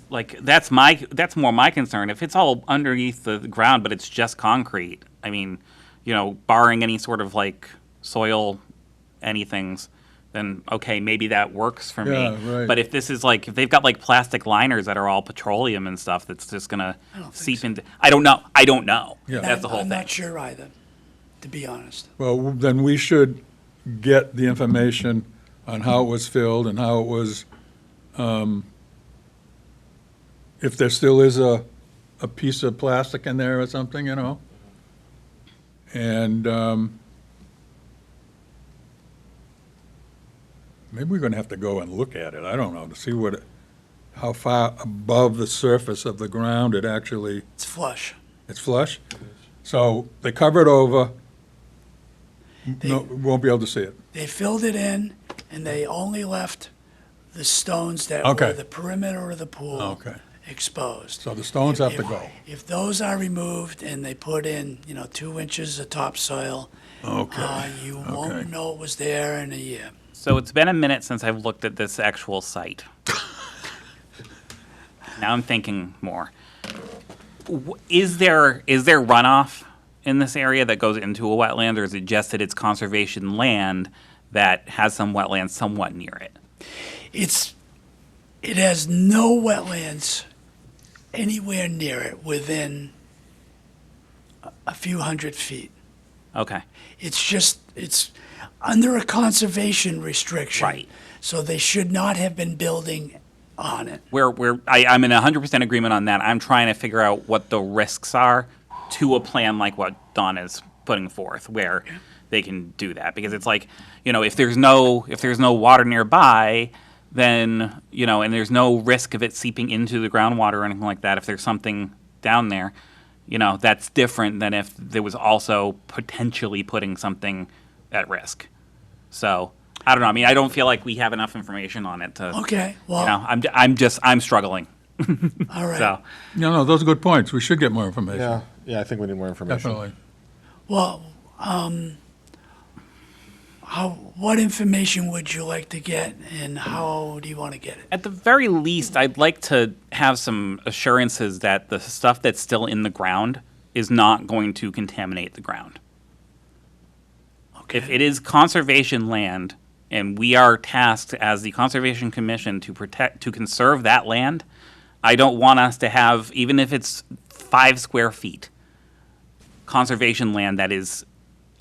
Speaker 2: Like, that's more my concern. If it's all underneath the ground, but it's just concrete, I mean, barring any sort of like soil, anythings, then okay, maybe that works for me.
Speaker 1: Yeah, right.
Speaker 2: But if this is like, if they've got like plastic liners that are all petroleum and stuff, that's just gonna seep into, I don't know.
Speaker 1: Yeah.
Speaker 2: That's the whole
Speaker 4: I'm
Speaker 2: thing.
Speaker 4: not sure either, to be honest.
Speaker 1: Well, then we should get the information on how it was filled and how it was, if there still is a piece of plastic in there or something, And maybe we're gonna have to go and look at it, I don't know, to see how far above the surface of the ground it actually,
Speaker 4: It's flush.
Speaker 1: it's flush? So they cover it over, no, won't be able to see it.
Speaker 4: They filled it in, and they only left the stones that
Speaker 1: Okay.
Speaker 4: were the perimeter of the pool
Speaker 1: Okay.
Speaker 4: exposed.
Speaker 1: So the stones have to
Speaker 4: If-
Speaker 1: go.
Speaker 4: If those are removed and they put in, 2 inches of topsoil,
Speaker 1: Okay.
Speaker 4: you
Speaker 1: Okay.
Speaker 4: won't know it was there in a year.
Speaker 2: So it's been a minute since I've looked at this actual site. Now I'm thinking more. Is there runoff in this area that goes into a wetland, or is it just that it's conservation land that has some wetlands somewhat near it?
Speaker 4: It has no wetlands anywhere near it within a few hundred feet.
Speaker 2: Okay.
Speaker 4: It's under a conservation restriction.
Speaker 2: Right.
Speaker 4: So they should not have been building on it.
Speaker 2: I'm in 100% agreement on that. I'm trying to figure out what the risks are to a plan like what Don is putting forth, where they can do that. Because it's like, if there's no water nearby, then, and there's no risk of it seeping into the groundwater or anything like that, if there's something down there, that's different than if there was also potentially putting something at risk. So, I don't know. I mean, I don't feel like we have enough information on it to,
Speaker 4: Okay, well,
Speaker 2: I'm struggling.
Speaker 4: All right.
Speaker 2: So,
Speaker 1: No, those are good points. We should get more information.
Speaker 8: Yeah, I think we need more information.
Speaker 1: Definitely.
Speaker 4: Well, what information would you like to get, and how do you want to get it?
Speaker 2: at the very least, I'd like to have some assurances that the stuff that's still in the ground is not going to contaminate the ground. If it is conservation land, and we are tasked as the Conservation Commission to conserve that land, I don't want us to have, even if it's 5 square feet, conservation land that is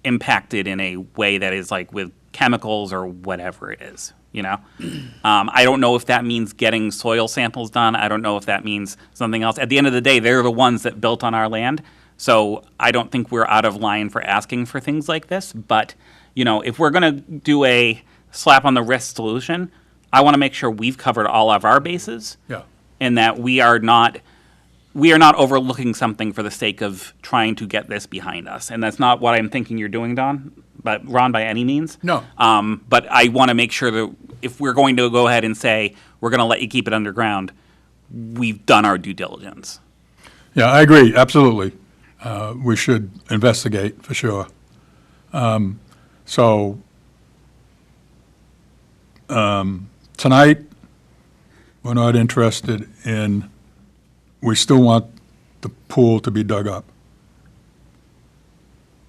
Speaker 2: impacted in a way that is like with chemicals or whatever it is, you know? I don't know if that means getting soil samples done. I don't know if that means something else. At the end of the day, they're the ones that built on our land. So I don't think we're out of line for asking for things like this. But, you know, if we're going to do a slap on the wrist solution, I want to make sure we've covered all of our bases
Speaker 1: Yeah.
Speaker 2: and that we are not overlooking something for the sake of trying to get this behind us. And that's not what I'm thinking you're doing, Ron, by any means.
Speaker 1: No.
Speaker 2: But I want to make sure that if we're going to go ahead and say we're going to let you keep it underground, we've done our due diligence.
Speaker 1: Yeah, I agree, absolutely. We should investigate, for sure. Tonight, we're not interested in, we still want the pool to be dug up.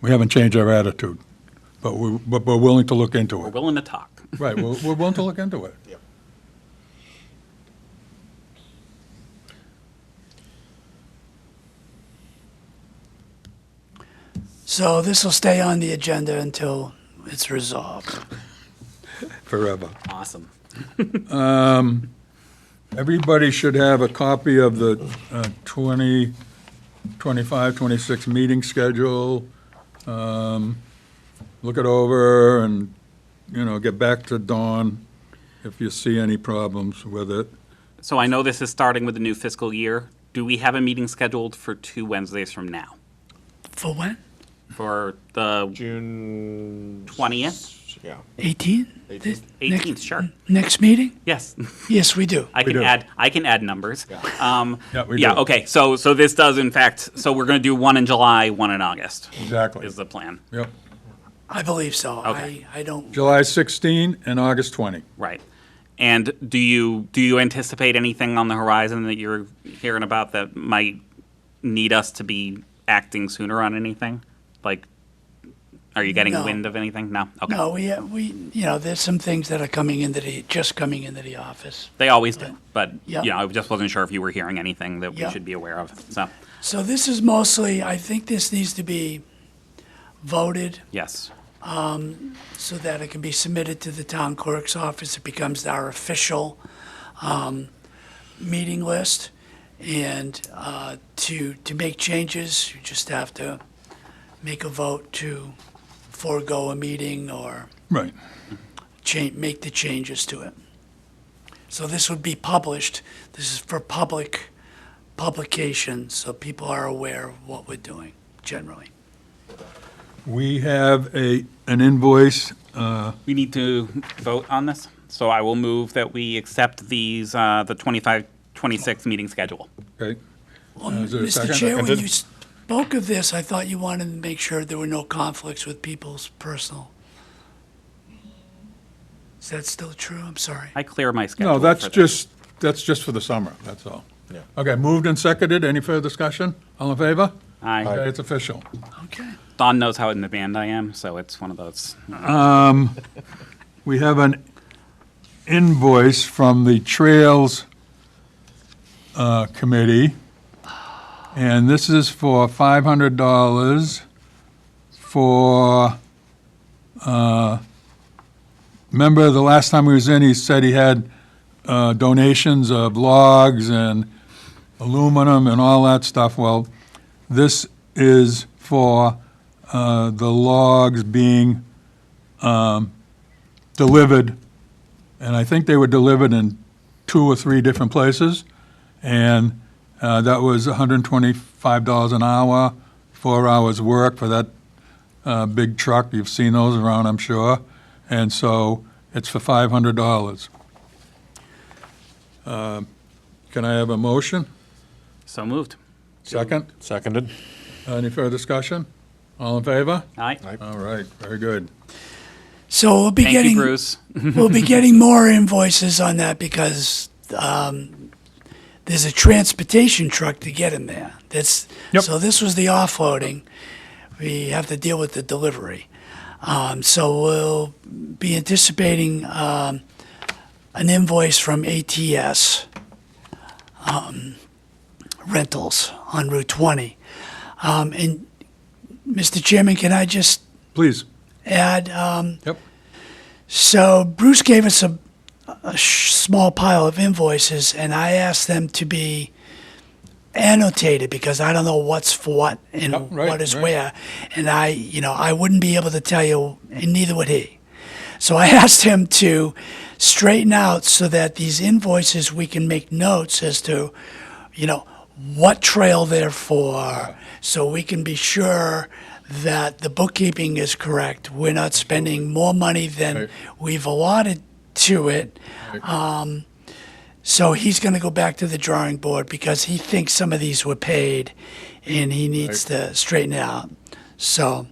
Speaker 1: We haven't changed our attitude, but we're willing to look into
Speaker 2: We're
Speaker 1: it.
Speaker 2: willing to talk.
Speaker 1: Right, we're willing to look into it.
Speaker 4: So this will stay on the agenda until it's resolved.
Speaker 1: Forever.
Speaker 2: Awesome.
Speaker 1: Everybody should have a copy of the 25, 26 meeting schedule. Look it over and, get back to Dawn if you see any problems with it.
Speaker 2: So I know this is starting with the new fiscal year. Do we have a meeting scheduled for 2 Wednesdays from now?
Speaker 4: For when?
Speaker 2: For the
Speaker 8: June
Speaker 2: 20th?
Speaker 8: Yeah.
Speaker 4: 18?
Speaker 2: 18th, sure.
Speaker 4: Next meeting?
Speaker 2: Yes.
Speaker 4: Yes, we do.
Speaker 2: I
Speaker 1: do.
Speaker 2: can add numbers.
Speaker 1: Yeah, we do.
Speaker 2: Yeah, okay. So this does in fact, so we're going to do one in July, one in August
Speaker 1: Exactly.
Speaker 2: is the plan.
Speaker 1: Yep.
Speaker 4: I believe so.
Speaker 2: Okay.
Speaker 4: I don't,
Speaker 1: July 16 and August 20.
Speaker 2: Right. And do you anticipate anything on the horizon that you're hearing about that might need us to be acting sooner on anything? Like, are you getting
Speaker 4: No.
Speaker 2: wind of anything? No? Okay.
Speaker 4: no, we, there's some things that are just coming into the office.
Speaker 2: They always do. But,
Speaker 4: Yeah.
Speaker 2: I just wasn't sure if you were hearing anything that we
Speaker 4: Yeah.
Speaker 2: should be aware of. So,
Speaker 4: So this is mostly, I think this needs to be voted
Speaker 2: yes.
Speaker 4: so that it can be submitted to the town clerk's office. It becomes our official meeting list. And to make changes, you just have to make a vote to forego a meeting or
Speaker 1: Right.
Speaker 4: make the changes to it. So this would be published. This is for publication, so people are aware of what we're doing generally.
Speaker 1: We have an invoice,
Speaker 2: We need to vote on this. So I will move that we accept these, the 25, 26 meeting schedule.
Speaker 1: okay?
Speaker 4: Well,
Speaker 1: Is there a
Speaker 4: Mr.
Speaker 1: second?
Speaker 4: Chair, when
Speaker 8: Seconded.
Speaker 4: you spoke of this, I thought you wanted to make sure there were no conflicts with people's personal. Is that still true? I'm sorry.
Speaker 2: I clear my schedule.
Speaker 1: No, that's
Speaker 2: for this.
Speaker 1: just for the summer, that's all.
Speaker 8: Yeah.
Speaker 1: Okay, moved and seconded. Any further discussion? All in favor?
Speaker 2: Aye.
Speaker 1: Okay, it's official.
Speaker 4: Okay.
Speaker 2: Don knows how in the band I am, so it's one of those.
Speaker 1: We have an invoice from the Trails Committee, and this is for $500 for, remember the last time he was in, he said he had donations of logs and aluminum and all that stuff. Well, this is for the logs being delivered, and I think they were delivered in 2 or 3 different places, and that was $125 an hour, 4 hours' work for that big truck. You've seen those around, I'm sure, and so it's for $500. Can I have a motion?
Speaker 2: So moved.
Speaker 1: Second?
Speaker 8: Seconded.
Speaker 1: Any further discussion? All in favor?
Speaker 2: Aye.
Speaker 1: All right, very good.
Speaker 4: So we'll be
Speaker 2: Thank you,
Speaker 4: getting,
Speaker 2: Bruce.
Speaker 4: we'll be getting more invoices on that because there's a transportation truck to get him there.
Speaker 1: Yep.
Speaker 4: So this was the offloading. We have to deal with the delivery. So we'll be anticipating an invoice from ATS Rentals on Route 20. And Mr. Chairman, can I just
Speaker 1: Please.
Speaker 4: add?
Speaker 1: Yep.
Speaker 4: So Bruce gave us a small pile of invoices, and I asked them to be annotated because I don't know what's for what and
Speaker 1: Yep, right,
Speaker 4: what is
Speaker 1: right.
Speaker 4: where. And I wouldn't be able to tell you, and neither would he. So I asked him to straighten out so that these invoices, we can make notes as to, what trail they're for, so we can be sure that the bookkeeping is correct. We're not spending more money than
Speaker 1: Right.
Speaker 4: we've allotted to it.
Speaker 1: Right.
Speaker 4: So he's going to go back to the drawing board because he thinks some of these were paid and he needs to straighten it out. So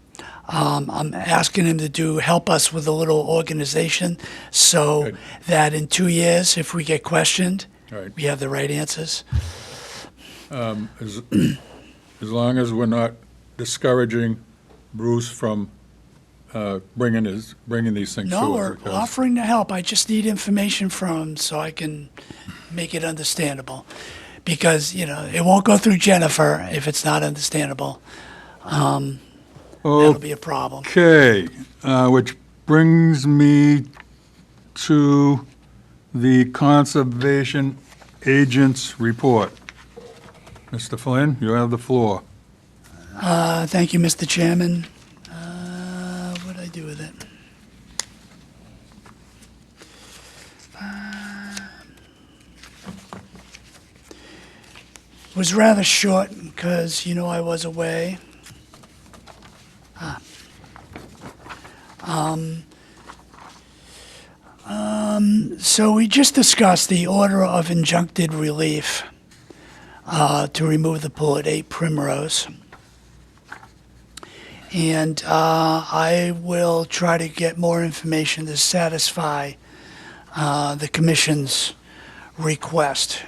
Speaker 4: I'm asking him to help us with a little organization so
Speaker 1: Good.
Speaker 4: that in 2 years, if we get questioned,
Speaker 1: Right.
Speaker 4: we have the right answers.
Speaker 1: As long as we're not discouraging Bruce from bringing these things
Speaker 4: No,
Speaker 1: to us.
Speaker 4: we're
Speaker 1: because-
Speaker 4: offering to help. I just need information from him so I can make it understandable. Because, it won't go through Jennifer if it's not understandable. That'll be a problem.
Speaker 1: Okay, which brings me to the Conservation Agent's Report. Mr. Flynn, you have the floor.
Speaker 4: Thank you, Mr. Chairman. What did I do with it? It was rather short because, I was away. So we just discussed the order of injuncted relief to remove the pool at 8 Primrose. And I will try to get more information to satisfy the commission's request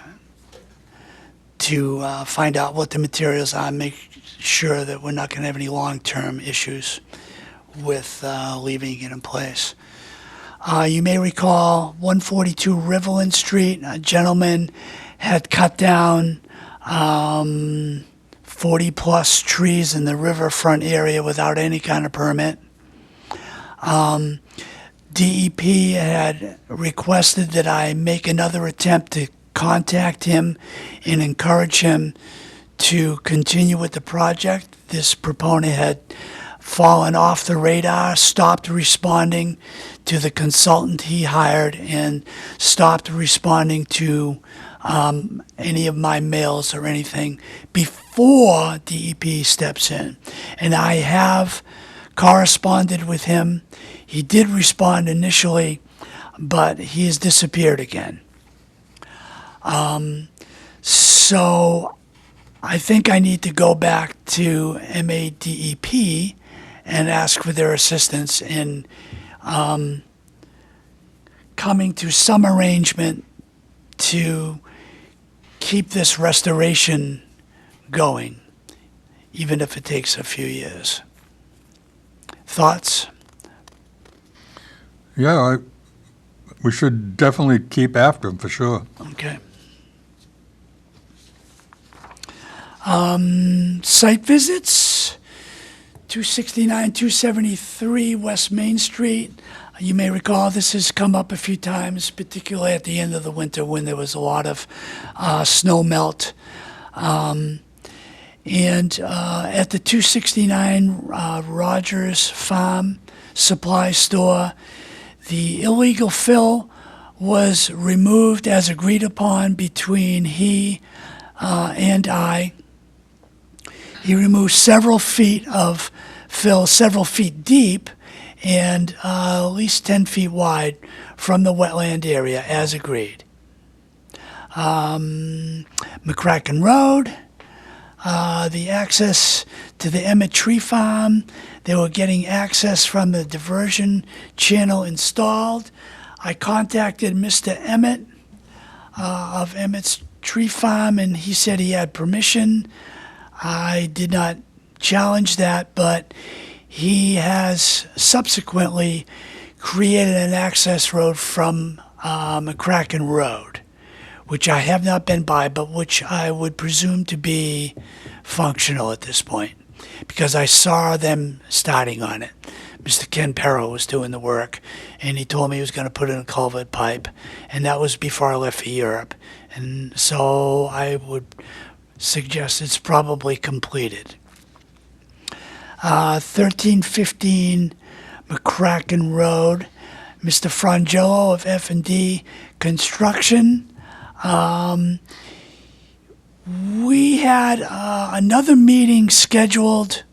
Speaker 4: to find out what the materials are, make sure that we're not going to have any long-term issues with leaving it in place. You may recall 142 Riverland Street, a gentleman had cut down 40-plus trees in the riverfront area without any kind of permit. DEP had requested that I make another attempt to contact him and encourage him to continue with the project. This proponent had fallen off the radar, stopped responding to the consultant he hired, and stopped responding to any of my mails or anything before DEP steps in. And I have corresponded with him. He did respond initially, but he has disappeared again. So I think I need to go back to MADEP and ask for their assistance in coming to some arrangement to keep this restoration going, even if it takes a few years. Thoughts?
Speaker 1: Yeah, we should definitely keep after him, for sure.
Speaker 4: Okay. Site visits, 269, 273 West Main Street. You may recall this has come up a few times, particularly at the end of the winter when there was a lot of snow melt. And at the 269 Rogers Farm Supply Store, the illegal fill was removed as agreed upon between he and I. He removed several feet of fill, several feet deep, and at least 10 feet wide from the wetland area as agreed. McCracken Road, the access to the Emmett Tree Farm. They were getting access from the diversion channel installed. I contacted Mr. Emmett of Emmett's Tree Farm, and he said he had permission. I did not challenge that, but he has subsequently created an access road from McCracken Road, which I have not been by, but which I would presume to be functional at this point, because I saw them starting on it. Mr. Ken Perro was doing the work, and he told me he was going to put in a culvert pipe, and that was before I left for Europe. And so I would suggest it's probably completed. 1315 McCracken Road, Mr. Frangillo of F&D Construction. We had another meeting scheduled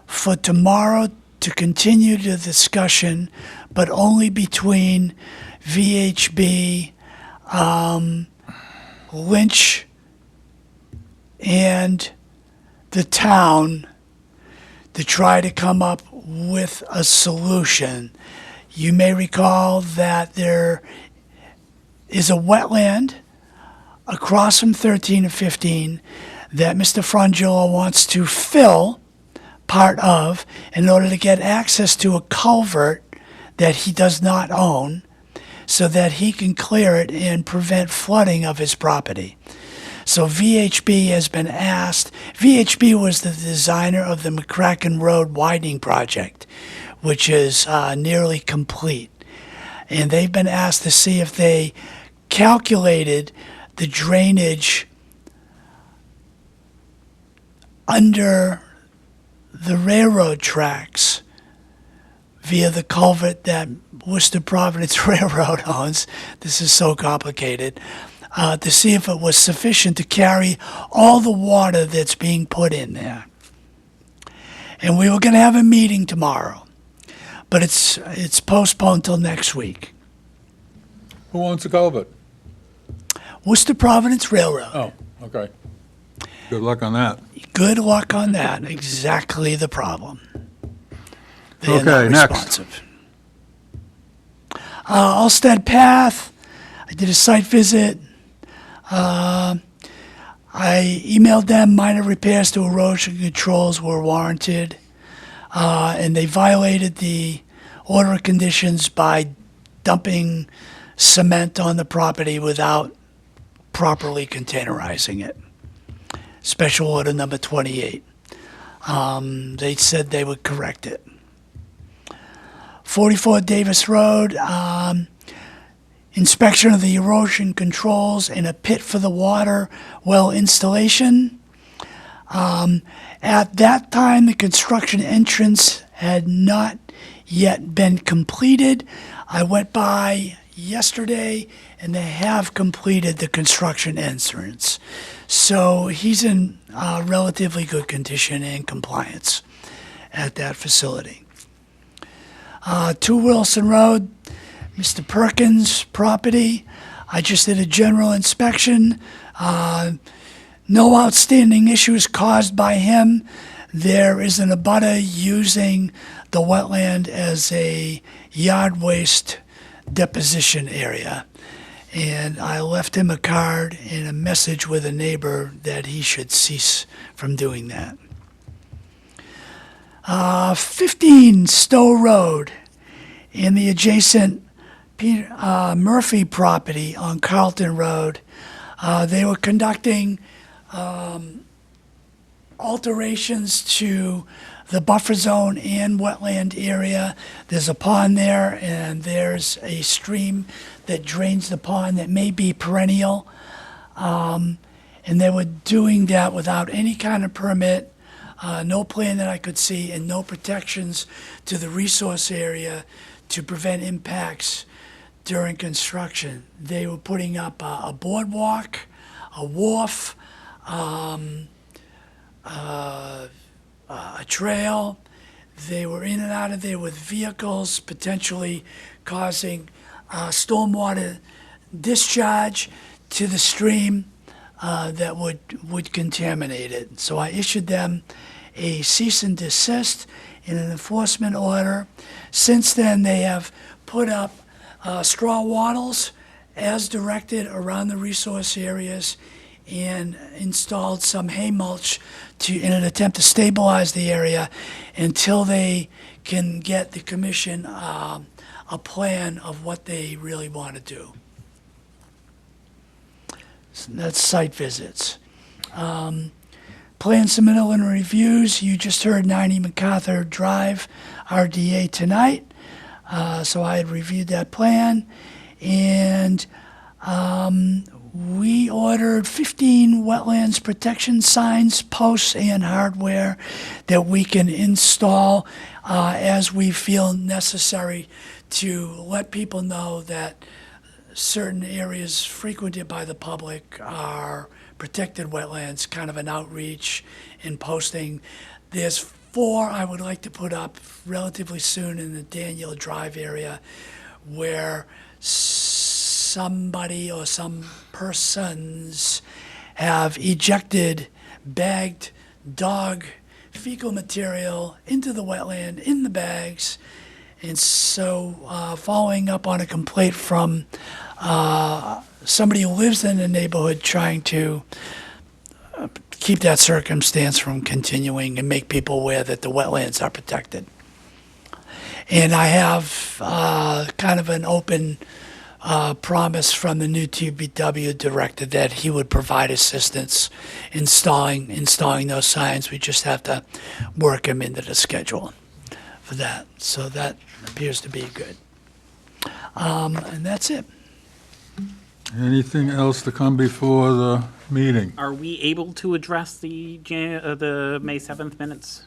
Speaker 4: for tomorrow to continue the discussion, but only between VHB, Lynch, and the town to try to come up with a solution. You may recall that there is a wetland across from 13 and 15 that Mr. Frangillo wants to fill part of in order to get access to a culvert that he does not own, so that he can clear it and prevent flooding of his property. So VHB has been asked. VHB was the designer of the McCracken Road widening project, which is nearly complete. And they've been asked to see if they calculated the drainage under the railroad tracks via the culvert that Worcester Providence Railroad owns. This is so complicated. To see if it was sufficient to carry all the water that's being put in there. And we were going to have a meeting tomorrow, but it's postponed till next week.
Speaker 1: Who owns the culvert?
Speaker 4: Worcester Providence Railroad.
Speaker 1: Oh, okay. Good luck on that.
Speaker 4: Good luck on that. Exactly the problem. They're
Speaker 1: Okay,
Speaker 4: not
Speaker 1: next.
Speaker 4: responsive. Allstead Path, I did a site visit. I emailed them, minor repairs to erosion controls were warranted, and they violated the order of conditions by dumping cement on the property without properly containerizing it. Special order number 28. They said they would correct it. 44 Davis Road, inspection of the erosion controls and a pit for the water well installation. At that time, the construction entrance had not yet been completed. I went by yesterday, and they have completed the construction entrance. So he's in relatively good condition and compliance at that facility. 2 Wilson Road, Mr. Perkins' property. I just did a general inspection. No outstanding issues caused by him. There is an abutter using the wetland as a yard waste deposition area. And I left him a card and a message with a neighbor that he should cease from doing that. 15 Stowe Road and the adjacent Murphy property on Carlton Road. They were conducting alterations to the buffer zone and wetland area. There's a pond there, and there's a stream that drains the pond that may be perennial. And they were doing that without any kind of permit, no plan that I could see, and no protections to the resource area to prevent impacts during construction. They were putting up a boardwalk, a wharf, a trail. They were in and out of there with vehicles, potentially causing stormwater discharge to the stream that would contaminate it. So I issued them a cease and desist and an enforcement order. Since then, they have put up straw wattles as directed around the resource areas and installed some hay mulch in an attempt to stabilize the area until they can get the commission a plan of what they really want to do. So that's site visits. Plan submittal and reviews. You just heard 90 MacArthur Drive, RDA tonight. So I had reviewed that plan, and we ordered 15 wetlands protection signs, posts, and hardware that we can install as we feel necessary to let people know that certain areas frequented by the public are protected wetlands, kind of an outreach and posting. There's 4 I would like to put up relatively soon in the Daniel Drive area where somebody or some persons have ejected bagged dog fecal material into the wetland in the bags. And so following up on a complaint from somebody who lives in the neighborhood trying to keep that circumstance from continuing and make people aware that the wetlands are protected. And I have kind of an open promise from the new TBW director that he would provide assistance installing those signs. We just have to work him into the schedule for that. So that appears to be good. And that's it.
Speaker 1: Anything else to come before the meeting?
Speaker 2: Are we able to address the May 7th minutes?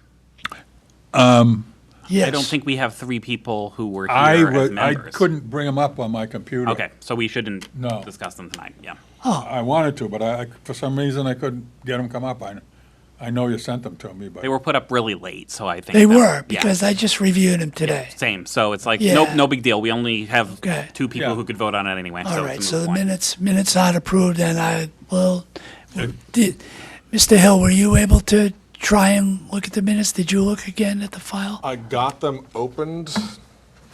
Speaker 4: Yes.
Speaker 2: I don't think we have 3 people who were here
Speaker 1: I
Speaker 2: as members.
Speaker 1: couldn't bring them up on my computer.
Speaker 2: Okay, so we shouldn't
Speaker 1: No.
Speaker 2: discuss them tonight, yeah.
Speaker 1: I wanted to, but for some reason, I couldn't get them come up. I know you sent them to me, but.
Speaker 2: They were put up really late, so I think.
Speaker 4: They
Speaker 2: that-
Speaker 4: were,
Speaker 2: yeah.
Speaker 4: because I just reviewed them today.
Speaker 2: Same, so it's like,
Speaker 4: Yeah.
Speaker 2: no big deal. We only have
Speaker 4: Okay.
Speaker 2: 2 people
Speaker 1: Yeah.
Speaker 2: who could vote on it anyway,
Speaker 4: All
Speaker 2: so
Speaker 4: right,
Speaker 2: it's a
Speaker 4: so
Speaker 2: moot
Speaker 4: the
Speaker 2: point.
Speaker 4: minutes not approved, and I will, Mr. Hill, were you able to try and look at the minutes? Did you look again at the file?
Speaker 8: I got them opened,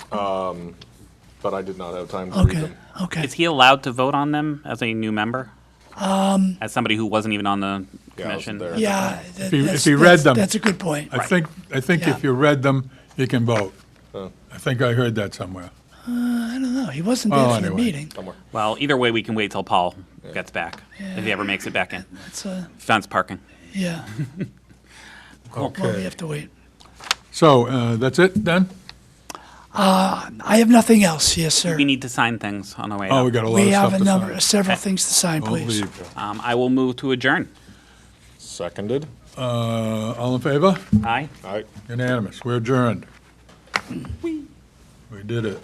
Speaker 8: but I did not have time to read
Speaker 4: Okay,
Speaker 8: them.
Speaker 4: okay.
Speaker 2: Is he allowed to vote on them as a new member? As somebody who wasn't even on the
Speaker 8: Yeah, I wasn't
Speaker 2: commission?
Speaker 8: there.
Speaker 4: Yeah.
Speaker 1: If he read them-
Speaker 4: That's a good point.
Speaker 1: I think
Speaker 4: Yeah.
Speaker 1: if you read them, you can vote.
Speaker 8: Oh.
Speaker 1: I think I heard that somewhere.
Speaker 4: I don't know, he wasn't
Speaker 1: Oh,
Speaker 4: there for the
Speaker 1: anyway.
Speaker 4: meeting.
Speaker 8: Somewhere.
Speaker 2: Well, either way, we can wait till Paul gets back, if he ever makes it back in.
Speaker 4: It's
Speaker 2: Fence parking.
Speaker 4: yeah, well, we
Speaker 1: Okay.
Speaker 4: have to wait.
Speaker 1: So, that's it then?
Speaker 4: I have nothing else, yes, sir.
Speaker 2: We need to sign things on the way
Speaker 1: Oh, we
Speaker 2: out.
Speaker 1: got a lot
Speaker 4: We
Speaker 1: of
Speaker 2: Oh,
Speaker 4: have
Speaker 1: stuff
Speaker 4: a
Speaker 1: to
Speaker 4: number,
Speaker 1: sign.
Speaker 4: several things to sign,
Speaker 1: Don't
Speaker 4: please.
Speaker 1: leave.
Speaker 2: I will move to adjourn.
Speaker 8: Seconded.
Speaker 1: All in favor?
Speaker 2: Aye?
Speaker 8: All right.
Speaker 1: Unanimous. We're adjourned. We did it.